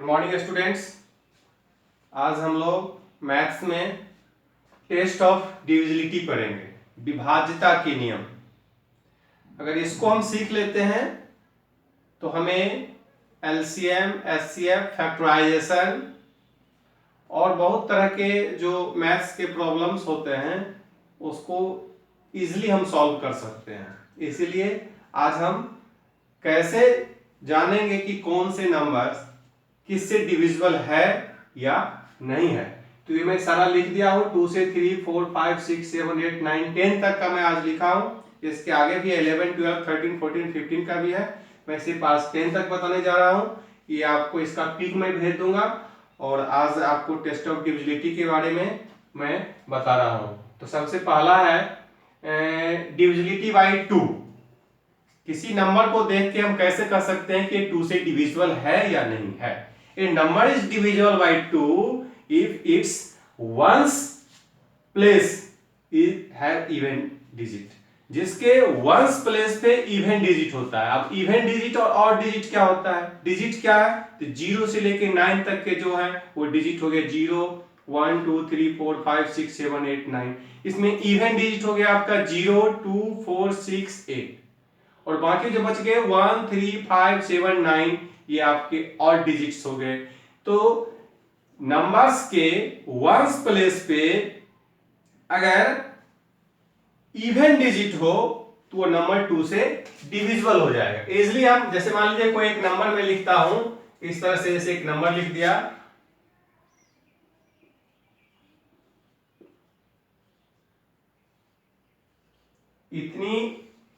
Good morning students. आज हम लोग मैथ्स में टेस्ट ऑफ डिविजिबिलिटी पढ़ेंगे, विभाज्यता के नियम। अगर इसको हम सीख लेते हैं तो हमें एलसीएम, एचसीएफ, फैक्टराइजेशन और बहुत तरह के जो मैथ्स के प्रॉब्लम्स होते हैं उसको इजीली हम सॉल्व कर सकते हैं। इसीलिए आज हम कैसे जानेंगे कि कौन से नंबर्स किससे डिविजिबल है या नहीं है। तो ये मैं सारा लिख दिया हूं, 2 से 3, 4, 5, 6, 7, 8, 9, 10 तक का मैं आज लिखा हूं। इसके आगे भी 11, 12, 13, 14, 15 का भी है। मैं सिर्फ आज 10 तक बताने जा रहा हूं। ये आपको इसका पिक में भेज दूंगा और आज आपको टेस्ट ऑफ डिविजिबिलिटी के बारे में मैं बता रहा हूं। तो सबसे पहला है डिविजिबिलिटी बाई 2। किसी नंबर को देख के हम कैसे कर सकते हैं कि 2 से डिविजिबल है या नहीं है। A number is divisible by 2 if its ones place have even digit। जिसके वंस प्लेस पे इवन डिजिट होता है। अब इवन डिजिट और ऑड डिजिट क्या होता है? डिजिट क्या है? तो 0 से लेके 9 तक के जो है वो डिजिट हो गए 0, 1, 2, 3, 4, 5, 6, 7, 8, 9। इसमें इवन डिजिट हो गया आपका 0, 2, 4, 6, 8 और बाकी जो बच गए 1, 3, 5, 7, 9 ये आपके ऑड डिजिट्स हो गए। तो नंबर्स के वंस प्लेस पे अगर इवन डिजिट हो तो वो नंबर 2 से डिविजिबल हो जाएगा। इजली हम जैसे मान लीजिए कोई एक नंबर में लिखता हूं इस तरह से, जैसे एक नंबर लिख दिया, इतनी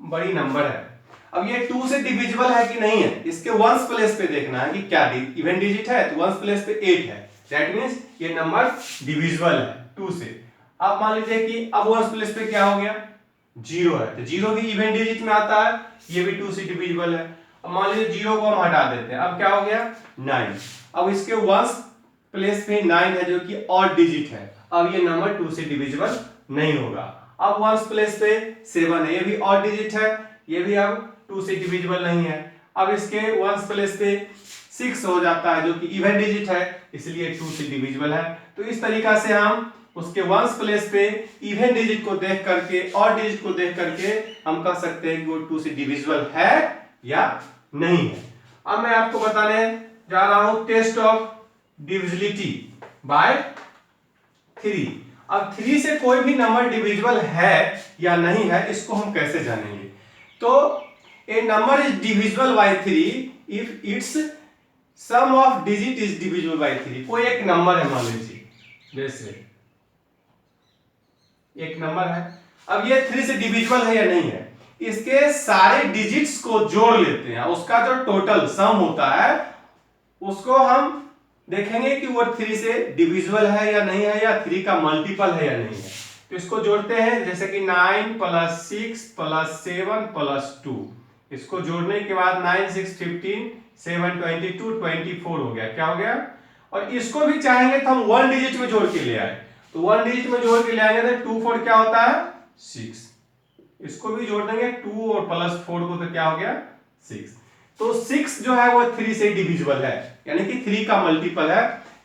बड़ी नंबर है। अब ये 2 से डिविजिबल है कि नहीं है, इसके वंस प्लेस पे देखना है कि क्या इवन डिजिट है। तो वंस प्लेस पे 8 है, दैट मींस ये नंबर डिविजिबल है 2 से। अब मान लीजिए कि अब वंस प्लेस पे क्या हो गया 0 है, तो 0 भी इवन डिजिट में आता है, ये भी 2 से डिविजिबल है। अब मान लीजिए 0 को हम हटा देते हैं, अब क्या हो गया 9। अब इसके वंस प्लेस पे 9 है जो कि ऑड डिजिट है। अब ये नंबर 2 से डिविजिबल नहीं होगा। अब वंस प्लेस पे 7 है, ये भी ऑड डिजिट है, ये भी अब 2 से डिविजिबल नहीं है। अब इसके वंस प्लेस पे 6 हो जाता है जो कि इवन डिजिट है, इसलिए 2 से डिविजिबल है। तो इस तरीका से हम उसके वंस प्लेस पे इवन डिजिट को देख करके और डिजिट को देख करके हम कह सकते हैं कि वो 2 से डिविजिबल है या नहीं है। अब मैं आपको बताने जा रहा हूं टेस्ट ऑफ डिविजिबिलिटी बाय 3। अब 3 से कोई भी नंबर डिविजिबल है या नहीं है इसको हम कैसे जानेंगे? तो a number is divisible by 3 if its sum of digit is divisible by 3। कोई एक नंबर है, मान लीजिए जैसे एक नंबर है, अब ये 3 से डिविजिबल है या नहीं है, इसके सारे डिजिट्स को जोड़ लेते हैं, उसका जो टोटल सम होता है उसको हम देखेंगे कि वो 3 से डिविजिबल है या नहीं है, या 3 का मल्टीपल है या नहीं है। तो इसको जोड़ते हैं, जैसे कि 9 + 6 + 7 + 2। इसको जोड़ने के बाद 9, 6, 15, 7, 22, 24 हो गया। क्या हो गया? और इसको भी चाहेंगे तो हम 1 डिजिट में जोड़ के ले आए, तो 1 डिजिट में जोड़ के ले आएंगे तो 2, 4 क्या होता है 6। इसको भी जोड़ देंगे 2 और +4 को, तो क्या हो गया 6। तो 6 जो है वो 3 से डिविजिबल है, यानी कि 3 का मल्टीपल है,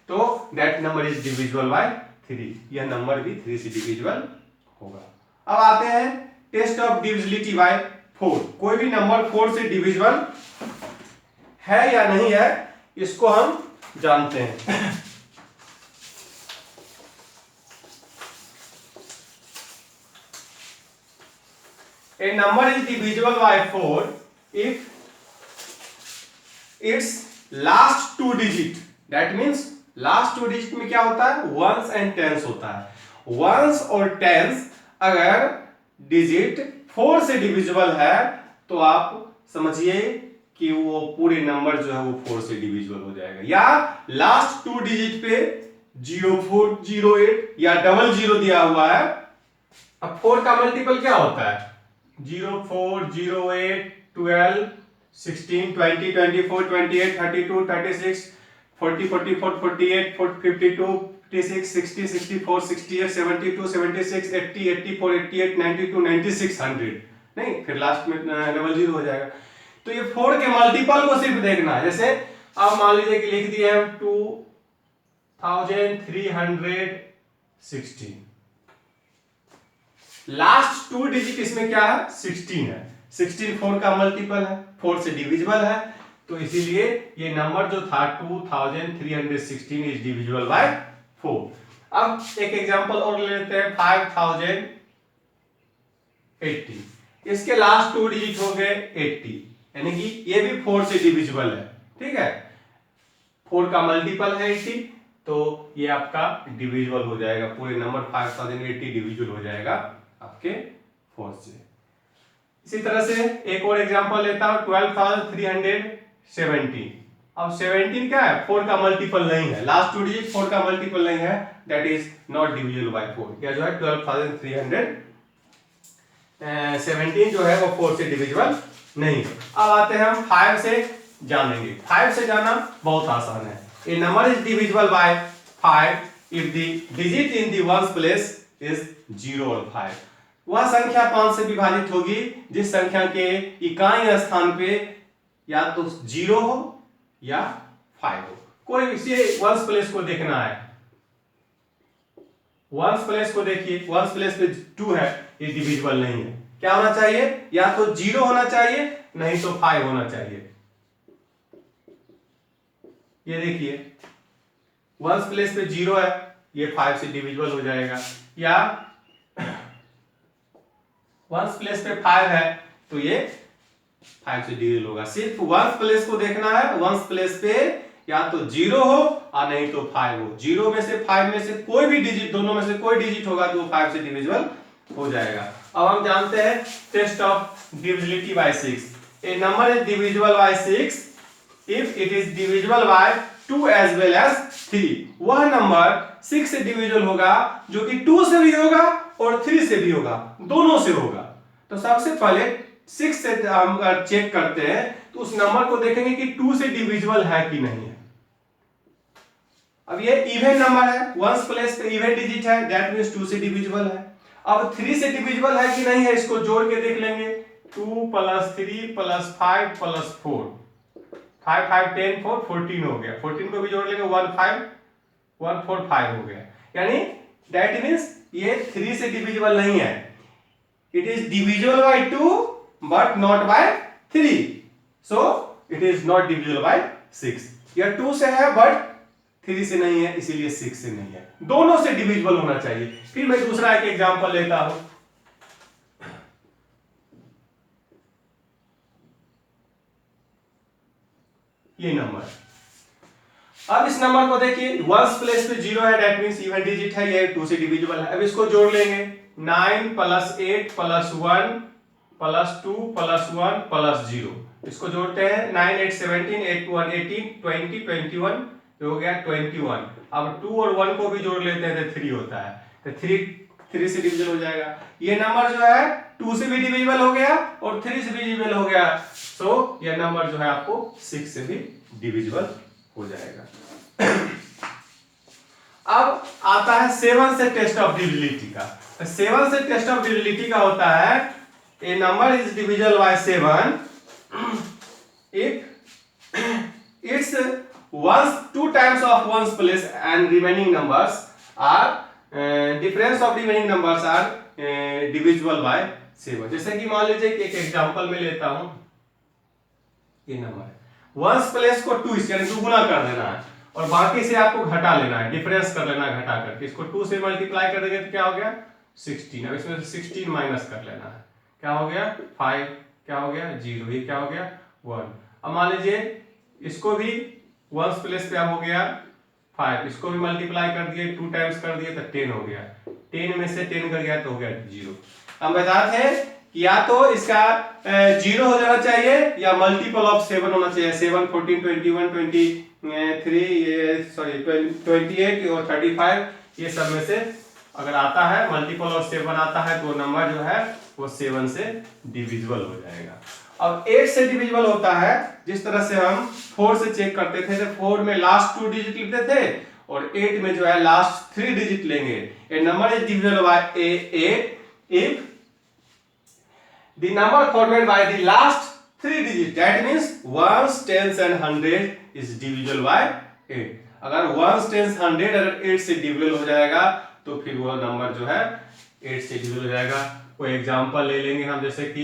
तो that number is divisible bye 3। यह नंबर भी 3 से डिविजिबल होगा। अब आते हैं टेस्ट ऑफ डिविजिबिलिटी बाय 4। कोई भी नंबर 4 से डिविजिबल है या नहीं है इसको हम जानते हैं। A number is divisible by 4 if its last 2 digit, that means last 2 digit में क्या होता है वंस एंड टेंस होता है। वंस और टेंस अगर डिजिट 4 से डिविजिबल है तो आप समझिए कि वो पूरे नंबर जो है वो 4 से डिविजिबल हो जाएगा। या लास्ट 2 डिजिट पे 04, 08 या 00 दिया हुआ है। अब 4 का मल्टीपल क्या होता है 04, 08, 12, 16, 20, 24, 28, 32, 36, 40, 44, 48, 52, 56, 60, 64, 68, 72, 76, 80, 84, 88, 92, 96, 100 नहीं, फिर लास्ट में 00 हो जाएगा। तो ये 4 के मल्टीपल को सिर्फ देखना है, जैसे अब मान लीजिए कि लिख दिए हम 2316, लास्ट 2 डिजिट इसमें क्या है 16 है, 16 4 का मल्टीपल है, 4 से डिविजिबल है, तो इसीलिए ये नंबर जो था 2316 इज डिविजिबल बाय 4। अब एक एग्जांपल और ले लेते हैं 5080, इसके लास्ट 2 डिजिट हो गए 80, यानी कि ये भी 4 से डिविजिबल है, ठीक है, 4 का मल्टीपल है 80, तो ये आपका डिविजिबल हो जाएगा, पूरे नंबर 5080 डिविजिबल हो जाएगा आपके 4 से। इसी तरह से एक और एग्जांपल लेता हूं 12317, अब 17 क्या है 4 का मल्टीपल नहीं है, लास्ट 2 डिजिट 4 का मल्टीपल नहीं है, that is not divisible bye 4, क्या जो है 12317 जो है वो 4 से डिविजिबल नहीं है। अब आते हैं हम 5 से जानेंगे, 5 से जाना बहुत आसान है। A number is divisible by 5 if the digit in the ones place is 0 or 5। वह संख्या 5 से विभाजित होगी जिस संख्या के इकाई स्थान पे या तो 0 हो या 5 हो। कोई इसे वंस प्लेस को देखना है, वंस प्लेस को देखिए, वंस प्लेस पे 2 है, ये डिविजिबल नहीं है, क्या होना चाहिए, या तो 0 होना चाहिए नहीं तो 5 होना चाहिए। ये देखिए वंस प्लेस पे 0 है, ये 5 से डिविजिबल हो जाएगा, या वंस प्लेस पे 5 है तो ये 5 से डिविजिबल होगा। सिर्फ वंस प्लेस को देखना है, वंस प्लेस पे या तो 0 हो और नहीं तो 5 हो, 0 में से 5 में से कोई भी डिजिट, दोनों में से कोई डिजिट होगा तो वो 5 से डिविजिबल हो जाएगा। अब हम जानते हैं test of divisibility by 6। A number is divisible by 6 if it is divisible by 2 as well as 3। वह नंबर 6 से डिविजिबल होगा जो कि 2 से भी होगा और 3 से भी होगा, दोनों से होगा। तो सबसे पहले 6 से हम चेक करते हैं तो उस नंबर को देखेंगे कि 2 से डिविजिबल है कि नहीं है। अब ये इवन नंबर है, वंस प्लेस पे इवन डिजिट है, दैट मींस 2 से डिविजिबल है। अब 3 से डिविजिबल है कि नहीं है इसको जोड़ के देख लेंगे, 2 + 3 + 5 + 4, 5 5 10 4 14 हो गया, 14 को भी जोड़ लेंगे 1 5 1 4 5 हो गया, यानी दैट मींस ये 3 से डिविजिबल नहीं है, it is divisible by 2 but not by 3, so it is not divisible by 6। यह 2 से है बट 3 से नहीं है, इसीलिए 6 से नहीं है, दोनों से डिविजिबल होना चाहिए। फिर मैं दूसरा एक एग्जांपल लेता हूं, ये नंबर, अब इस नंबर को देखिए वंस प्लेस पे 0 है, दैट मींस इवन डिजिट है, ये 2 से डिविजिबल है। अब इसको जोड़ लेंगे 9 + 8 + 1 + 2 + 1 + 0, इसको जोड़ते हैं 9 8 17 8 1 18 20 21, ये हो गया 21। अब 2 और 1 को भी जोड़ लेते हैं तो 3 होता है, तो 3 से डिविजिबल हो जाएगा। ये नंबर जो है 2 से भी डिविजिबल हो गया और 3 से भी डिविजिबल हो गया, सो यह नंबर जो है आपको 6 से भी डिविजिबल हो जाएगा। अब आता है 7 से टेस्ट ऑफ डिविजिबिलिटी का। 7 से टेस्ट ऑफ डिविजिबिलिटी का होता है a number is divisible by 7 if its ones 2 times of ones place and remaining numbers are difference of remaining numbers are divisible by 7। जैसे कि मान लीजिए कि एक एग्जांपल में लेता हूं, ये नंबर वंस प्लेस को 2 यानी दुगुना कर देना है और बाकी से आपको घटा लेना है, डिफरेंस कर लेना है घटा करके, इसको 2 से मल्टीप्लाई कर देंगे तो क्या हो गया 16। अब इसमें 16 माइनस कर लेना है, क्या हो गया 5, क्या हो गया 0, ये क्या हो गया 1। अब मान लीजिए इसको भी वंस प्लेस पे अब हो गया 5, इसको भी मल्टीप्लाई कर दिए 2 टाइम्स कर दिए तो 10 हो गया, 10 में से 10 कर गया तो हो गया 0। हम बताते हैं कि या तो इसका 0 हो जाना चाहिए या मल्टीपल ऑफ 7 होना चाहिए, 7 14 21 23 सॉरी 28 और 35, ये सब में से अगर आता है मल्टीपल ऑफ 7 आता है तो नंबर जो है वो 7 से डिविजिबल हो जाएगा। अब 8 से डिविजिबल होता है जिस तरह से हम 4 से चेक करते थे, तो 4 में लास्ट 2 डिजिट लिखते थे और 8 में जो है लास्ट 3 डिजिट लेंगे। A number is divisible by 8 if the number formed by the last 3 digit, that means ones, tens and 100 is divisible by 8। अगर वंस, टेंस, 100 अगर 8 से डिविजिबल हो जाएगा तो फिर वो नंबर जो है 8 से डिविजिबल हो जाएगा। कोई एग्जांपल ले लेंगे हम, जैसे कि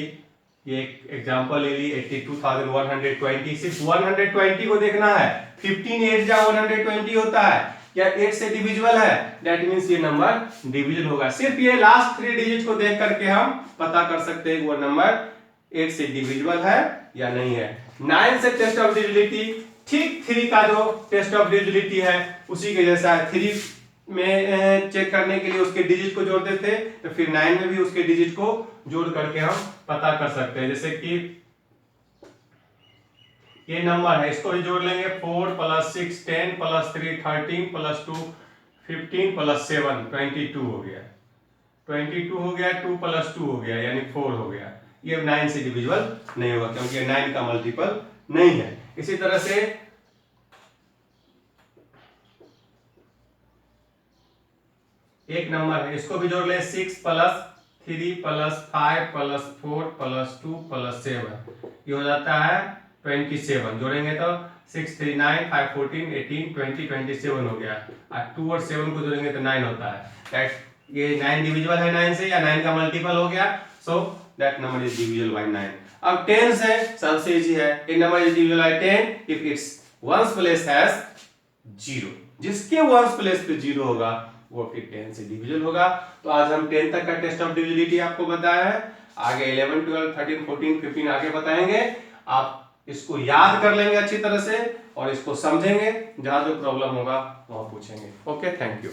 ये एक एग्जांपल ले ली 82,120। सिर्फ 120 को देखना है, 15 8 जा 120 होता है, या 8 से डिविजिबल है, दैट मींस ये नंबर डिविजिबल होगा। सिर्फ ये लास्ट 3 डिजिट को देख करके हम पता कर सकते हैं वो नंबर 8 से डिविजिबल है या नहीं है। 9 से टेस्ट ऑफ डिविजिबिलिटी, ठीक 3 का जो टेस्ट ऑफ डिविजिबिलिटी है उसी के जैसा है। 3 में चेक करने के लिए उसके डिजिट को जोड़ते थे, तो फिर 9 में भी उसके डिजिट को जोड़ करके हम पता कर सकते हैं। जैसे कि ये नंबर है, इसको भी जोड़ लेंगे, 4 + 6 10 + 3 13 + 2 15 + 7 22 हो गया, 22 हो गया, 2 + 2 हो गया यानी 4 हो गया। ये 9 से डिविजिबल नहीं होगा क्योंकि ये 9 का मल्टीपल नहीं है। इसी तरह से एक नंबर है, इसको भी जोड़ ले, 6 + 3 + 5 + 4 + 2 + 7, ये हो जाता है 27। जोड़ेंगे तो 6 3 9 5 14 18 20 27 हो गया, और 2 और 7 को जोड़ेंगे तो 9 होता है। दैट ये 9 डिविजिबल है 9 से, या 9 का मल्टीपल हो गया, so that number is divisible bye 9। अब 10 से सबसे इजी है, एक number is divisible bye 10 if its ones place has 0। जिसके वंस प्लेस पे 0 होगा वो फिर 10 से डिविजिबल होगा। तो आज हम 10 तक का टेस्ट ऑफ डिविजिबिलिटी आपको बताया है, आगे 11 12 13 14 15 आगे बताएंगे। आप इसको याद कर लेंगे अच्छी तरह से और इसको समझेंगे, जहां जो प्रॉब्लम होगा वहां पूछेंगे। Okay, thank you.